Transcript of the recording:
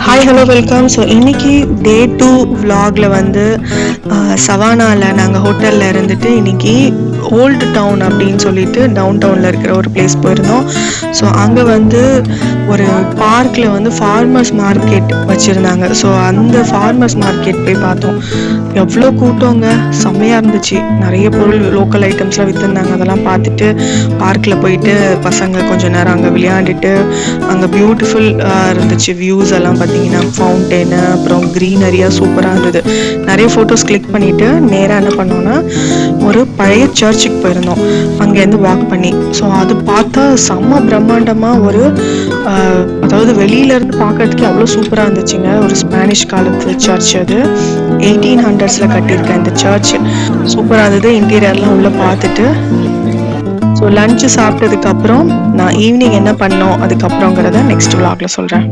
Hi hello welcome. So இன்னைக்கு டே 2 vlogல வந்து சவானாவில் நாங்கள் ஹோட்டலில் இருந்துட்டு இன்னைக்கு ஓல்டு டவுன் அப்படின்னு சொல்லிட்டு டவுன் டவுனில் இருக்கிற ஒரு பிளேஸ் போயிருந்தோம். ஸோ அங்கே வந்து ஒரு பார்க்கில் வந்து ஃபார்மர்ஸ் மார்க்கெட் வச்சுருந்தாங்க. ஸோ அந்த ஃபார்மர்ஸ் மார்க்கெட் போய் பார்த்தோம். எவ்வளோ கூட்டங்க, செம்மையாக இருந்துச்சு. நிறைய பொருள் லோக்கல் ஐட்டம்ஸ்லாம் விற்றுருந்தாங்க. அதெல்லாம் பார்த்துட்டு பார்க்கில் போயிட்டு பசங்க கொஞ்சம் நேரம் அங்கே விளையாண்டுட்டு அங்கே பியூட்டிஃபுல் இருந்துச்சு. வியூஸ் எல்லாம் பார்த்தீங்கன்னா ஃபவுண்டெயின், அப்புறம் க்ரீனரியாக சூப்பராக இருந்தது. நிறைய ஃபோட்டோஸ் கிளிக் பண்ணிவிட்டு நேராக என்ன பண்ணோன்னா ஒரு பழைய சர்ச்சுக்கு போயிருந்தோம் அங்கேருந்து வாக் பண்ணி. ஸோ அது பார்த்தா செம்ம பிரம்மாண்டமாக ஒரு அதாவது வெளியிலேருந்து பார்க்கறதுக்கு அவ்வளோ சூப்பராக இருந்துச்சுங்க. ஒரு ஸ்பானிஷ் காலத்து சர்ச். அது 1800s கட்டியிருக்கேன் இந்த சர்ச். சூப்பராக இருந்தது. இன்டீரியர்லாம் உள்ளே பார்த்துட்டு ஸோ லஞ்சு சாப்பிட்டதுக்கப்புறம் நான் ஈவினிங் என்ன பண்ணோம் அதுக்கப்புறங்கிறத நெக்ஸ்ட் vlogல சொல்கிறேன்.